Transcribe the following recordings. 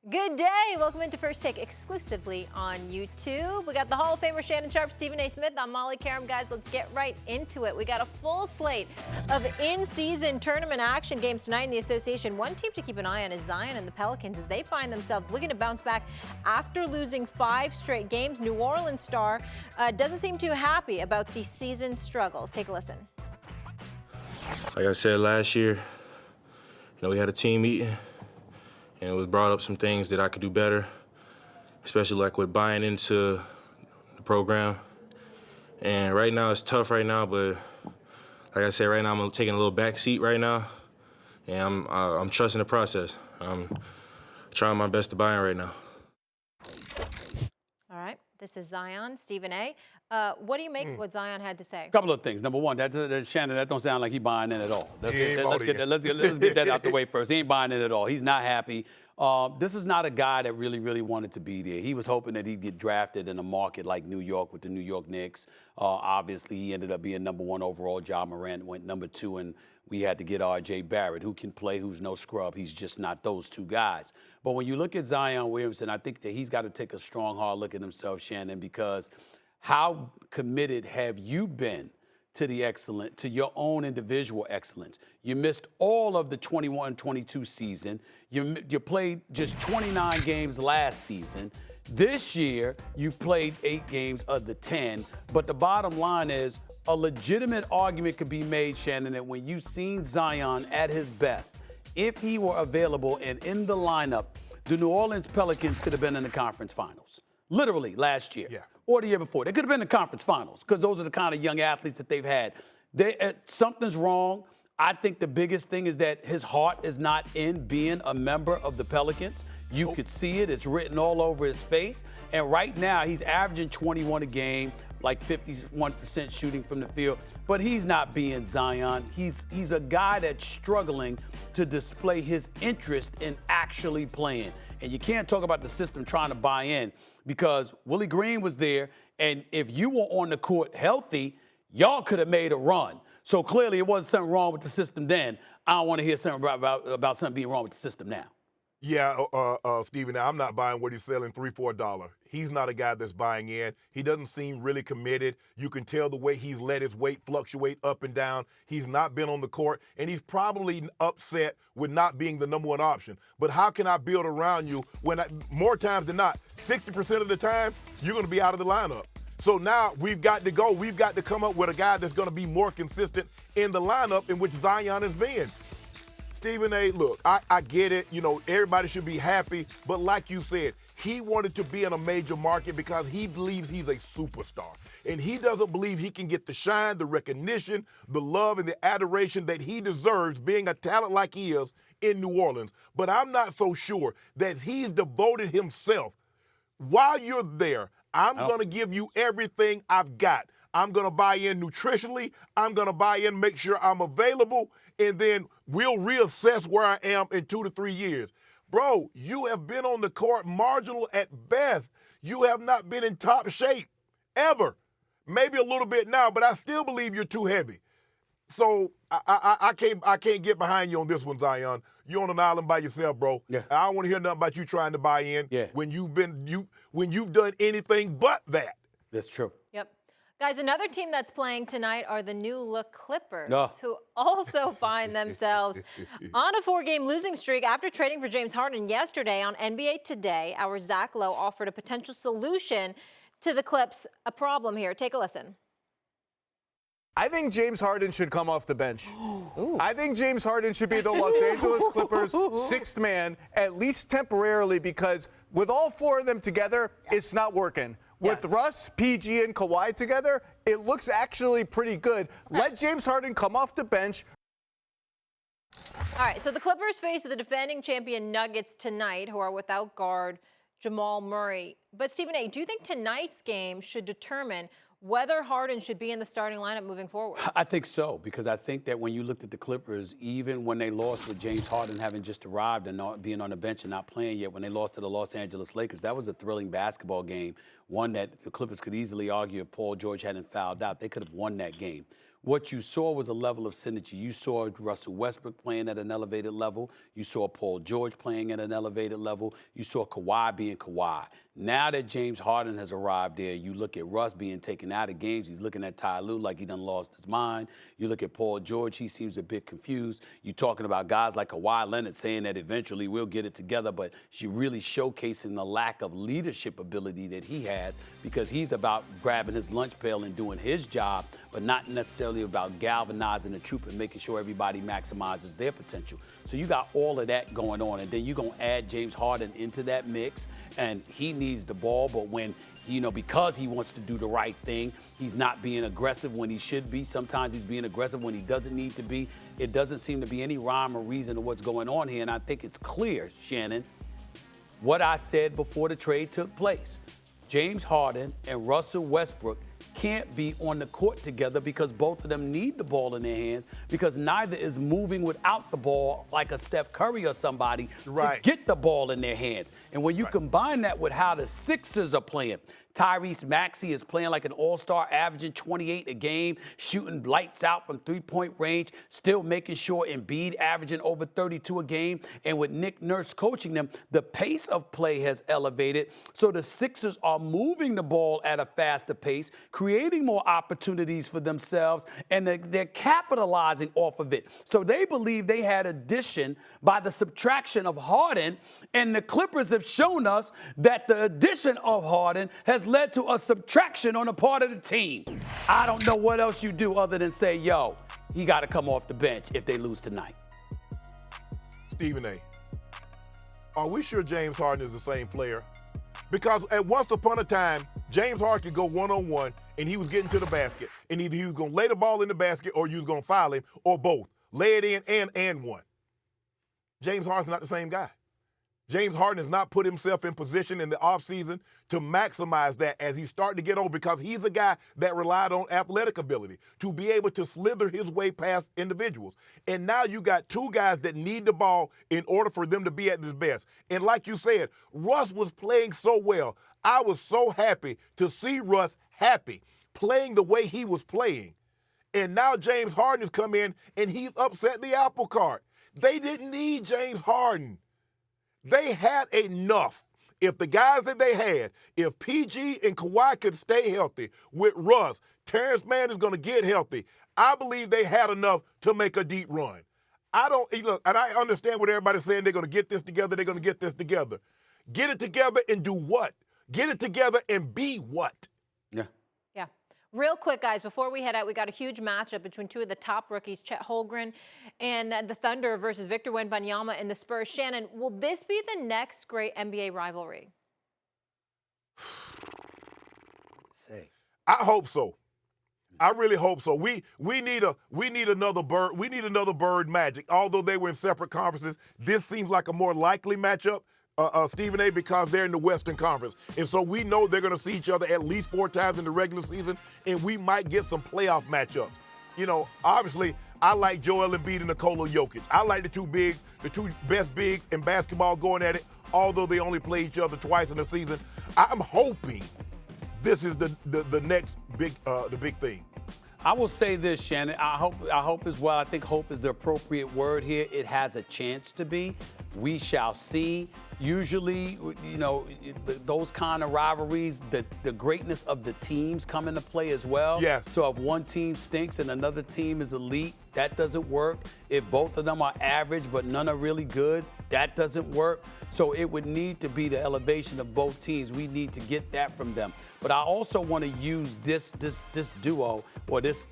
Good day. Welcome into First Take exclusively on YouTube. We got the Hall of Famer Shannon Sharpe, Stephen A. Smith. I'm Molly Qerim. Guys, let's get right into it. We got a full slate of in-season tournament action games tonight in the association. One team to keep an eye on is Zion and the Pelicans as they find themselves looking to bounce back after losing 5 straight games. New Orleans star doesn't seem too happy about the season struggles. Take a listen. Like I said last year, we had a team meeting. And it was brought up some things that I could do better, especially like with buying into the program. And right now it's tough right now, but like I said, right now I'm taking a little back seat right now, and I'm trusting the process. I'm trying my best to buy in right now. All right, this is Zion, Stephen A. What do you make of what Zion had to say? A couple of things. Number one, Shannon, that don't sound like he buying in at all. Let's get that out the way first. He ain't buying in at all. He's not happy. This is not a guy that really wanted to be there. He was hoping that he'd get drafted in a market like New York with the New York Knicks. Obviously, he ended up being number 1 overall. Ja Morant went number 2, and we had to get R.J. Barrett, who can play, who's no scrub. He's just not those two guys. But when you look at Zion Williamson, I think that he's got to take a strong, hard look at himself, Shannon, because how committed have you been to your own individual excellence? You missed all of the 21-22 season. You played just 29 games last season. This year, you've played 8 games of the 10. But the bottom line is, a legitimate argument could be made, Shannon, that when you've seen Zion at his best, if he were available and in the lineup, the New Orleans Pelicans could have been in the conference finals. Literally last year. Yeah. Or the year before. They could have been in the conference finals because those are the kind of young athletes that they've had. Something's wrong. I think the biggest thing is that his heart is not in being a member of the Pelicans. You could see it. It's written all over his face. And right now, he's averaging 21 a game, like 51% shooting from the field. But he's not being Zion. He's a guy that's struggling to display his interest in actually playing. And you can't talk about the system trying to buy in because Willie Green was there, and if you were on the court healthy, y'all could have made a run. So clearly it wasn't something wrong with the system then. I don't want to hear something about something being wrong with the system now. Yeah, Stephen, I'm not buying what he's selling $3 for $1. He's not a guy that's buying in. He doesn't seem really committed. You can tell the way he's let his weight fluctuate up and down. He's not been on the court, and he's probably upset with not being the number 1 option. But how can I build around you when more times than not, 60% of the time, you're going to be out of the lineup. So now we've got to go. We've got to come up with a guy that's going to be more consistent in the lineup in which Zion has been. Stephen A., look, I get it. Everybody should be happy. But like you said, he wanted to be in a major market because he believes he's a superstar. And he doesn't believe he can get the shine, the recognition, the love, and the adoration that he deserves being a talent like he is in New Orleans. But I'm not so sure that he's devoted himself. While you're there, I'm going to give you everything I've got. I'm going to buy in nutritionally. I'm going to buy in, make sure I'm available, and then we'll reassess where I am in 2 to 3 years. Bro, you have been on the court marginal at best. You have not been in top shape, ever. Maybe a little bit now, but I still believe you're too heavy. So I can't get behind you on this one, Zion. You're on an island by yourself, bro. Yeah. I don't want to hear nothing about you trying to buy in when you've done anything but that. That's true. Yep. Guys, another team that's playing tonight are the new look Clippers, No. who also find themselves on a 4-game losing streak after trading for James Harden yesterday. On NBA Today, our Zach Lowe offered a potential solution to the Clips. A problem here. Take a listen. I think James Harden should come off the bench. I think James Harden should be the Los Angeles Clippers' 6th man, at least temporarily, because with all 4 of them together, it's not working. With Russ, PG, and Kawhi together, it looks actually pretty good. Let James Harden come off the bench. All right, so the Clippers face the defending champion Nuggets tonight, who are without guard Jamal Murray. But, Stephen A., do you think tonight's game should determine whether Harden should be in the starting lineup moving forward? I think so, because I think that when you looked at the Clippers, even when they lost with James Harden having just arrived and not being on the bench and not playing yet, when they lost to the Los Angeles Lakers, that was a thrilling basketball game, one that the Clippers could easily argue if Paul George hadn't fouled out. They could have won that game. what you saw was a level of synergy. You saw Russell Westbrook playing at an elevated level. You saw Paul George playing at an elevated level. You saw Kawhi being Kawhi. Now that James Harden has arrived there, you look at Russ being taken out of games. He's looking at Ty Lue like he done lost his mind. You look at Paul George, he seems a bit confused. You're talking about guys like Kawhi Leonard saying that eventually we'll get it together, but you're really showcasing the lack of leadership ability that he has because he's about grabbing his lunch pail and doing his job, but not necessarily about galvanizing the troop and making sure everybody maximizes their potential. So you got all of that going on, and then you're going to add James Harden into that mix, and he needs the ball, but when, because he wants to do the right thing, he's not being aggressive when he should be. Sometimes he's being aggressive when he doesn't need to be. It doesn't seem to be any rhyme or reason to what's going on here, and I think it's clear, Shannon, what I said before the trade took place. James Harden and Russell Westbrook can't be on the court together because both of them need the ball in their hands because neither is moving without the ball like a Steph Curry or somebody to get the ball in their hands. And when you combine that with how the Sixers are playing, Tyrese Maxey is playing like an all-star, averaging 28 a game, shooting lights out from three-point range, still making sure Embiid averaging over 32 a game. And with Nick Nurse coaching them, the pace of play has elevated. So the Sixers are moving the ball at a faster pace, creating more opportunities for themselves, and they're capitalizing off of it. So they believe they had addition by the subtraction of Harden, and the Clippers have shown us that the addition of Harden has led to a subtraction on a part of the team. I don't know what else you do other than say, yo, he got to come off the bench if they lose tonight. Stephen A., are we sure James Harden is the same player? Because at once upon a time, James Harden could go one-on-one, and he was getting to the basket. And either he was going to lay the ball in the basket or you was going to foul him, or both. Lay it in and one. James Harden's not the same guy. James Harden has not put himself in position in the offseason to maximize that as he's starting to get old because he's a guy that relied on athletic ability to be able to slither his way past individuals. And now you got two guys that need the ball in order for them to be at their best. And like you said, Russ was playing so well. I was so happy to see Russ happy, playing the way he was playing. And now James Harden has come in and he's upset the apple cart. They didn't need James Harden. They had enough. If the guys that they had, if PG and Kawhi could stay healthy with Russ, Terrence Mann is going to get healthy. I believe they had enough to make a deep run. And I understand what everybody's saying. They're going to get this together. They're going to get this together. Get it together and do what? Get it together and be what? Yeah. Yeah. Real quick, guys, before we head out, we got a huge matchup between two of the top rookies, Chet Holmgren and the Thunder versus Victor Wembanyama and the Spurs. Shannon, will this be the next great NBA rivalry? I hope so. I really hope so. We need another bird. We need another Bird Magic. Although they were in separate conferences, this seems like a more likely matchup. Stephen A., because they're in the Western Conference. And so we know they're going to see each other at least 4 times in the regular season, and we might get some playoff matchups. Obviously, I like Joel Embiid and Nikola Jokic. I like the two best bigs in basketball going at it, although they only play each other twice in a season. I'm hoping this is the next big thing. I will say this, Shannon. I hope as well. I think hope is the appropriate word here. It has a chance to be. We shall see. Usually, those kind of rivalries, the greatness of the teams come into play as well. Yes. So if one team stinks and another team is elite, that doesn't work. If both of them are average but none are really good, that doesn't work. So it would need to be the elevation of both teams. We need to get that from them. But I also want to use this duo or this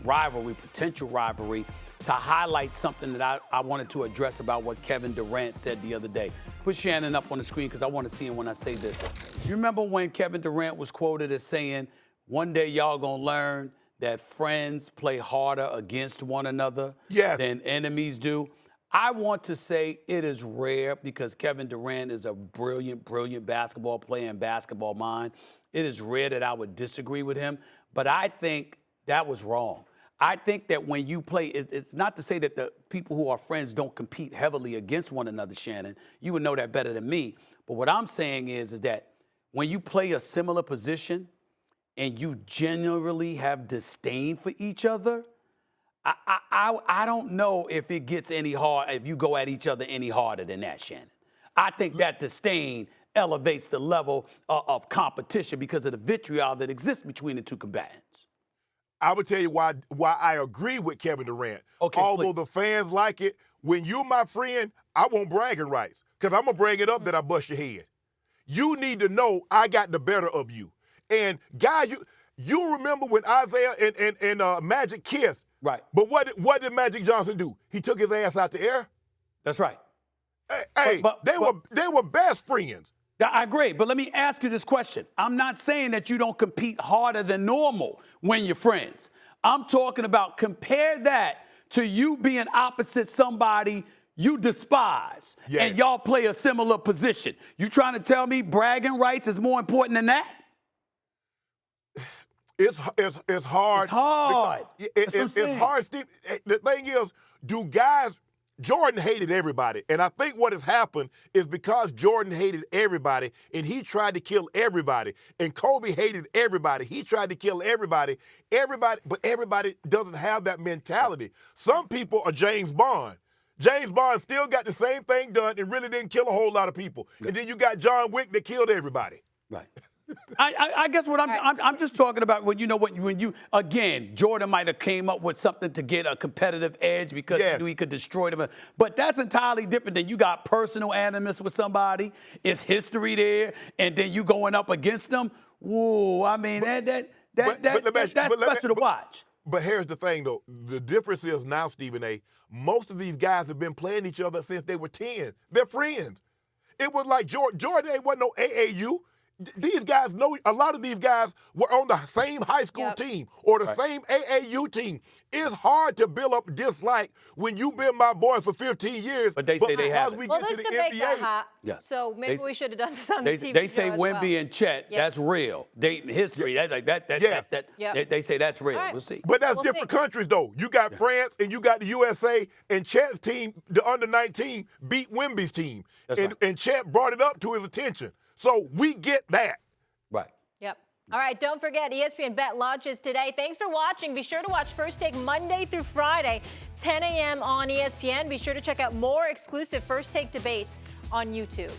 rivalry, potential rivalry, to highlight something that I wanted to address about what Kevin Durant said the other day. Put Shannon up on the screen because I want to see him when I say this. You remember when Kevin Durant was quoted as saying, one day y'all gonna learn that friends play harder against one another than enemies do? I want to say it is rare because Kevin Durant is a brilliant, brilliant basketball player and basketball mind. It is rare that I would disagree with him, but I think that was wrong. I think that when you play, it's not to say that the people who are friends don't compete heavily against one another, Shannon. You would know that better than me. But what I'm saying is that when you play a similar position and you genuinely have disdain for each other, I don't know if it gets any hard, if you go at each other any harder than that, Shannon. I think that disdain elevates the level of competition because of the vitriol that exists between the two combatants. I would tell you why I agree with Kevin Durant. Okay, although please. the fans like it, when you're my friend, I want bragging rights because I'm going to bring it up that I bust your head. You need to know I got the better of you. And, guy, you remember when Isaiah and Magic kissed. Right. But what did Magic Johnson do? He took his ass out the air. That's right. Hey, they were best friends. I agree, but let me ask you this question. I'm not saying that you don't compete harder than normal when you're friends. I'm talking about compare that to you being opposite somebody you despise, and y'all play a similar position. You trying to tell me bragging rights is more important than that? It's hard. It's hard. It's hard, Steve. The thing is, Jordan hated everybody. And I think what has happened is because Jordan hated everybody and he tried to kill everybody. And Kobe hated everybody. He tried to kill everybody. But everybody doesn't have that mentality. Some people are James Bond. James Bond still got the same thing done and really didn't kill a whole lot of people. Yeah. And then you got John Wick that killed everybody. Right. I guess what I'm just talking about when you again, Jordan might have came up with something to get a competitive edge because he knew he could destroy them. But that's entirely different than you got personal animus with somebody. It's history there, and then you going up against them. Whoa, I mean that's special to watch. But here's the thing, though. The difference is now, Stephen A., most of these guys have been playing each other since they were 10. They're friends. It was like Jordan wasn't no AAU. These guys know, a lot of these guys were on the same high school team or the same AAU team. It's hard to build up dislike when you've been my boy for 15 years. But they say they have. Well, this debate got hot, so maybe we should have done this on the TV They say show as Wemby and Chet, that's real. History, they say that's real. Right. We'll see. But that's different countries, though. You got France and you got the USA, and Chet's team, the under-19, beat Wemby's team. And Chet brought it up to his attention. So we get that. Right. Yep. All right, don't forget, ESPN Bet launches today. Thanks for watching. Be sure to watch First Take Monday through Friday, 10 a.m. on ESPN. Be sure to check out more exclusive First Take debates on YouTube.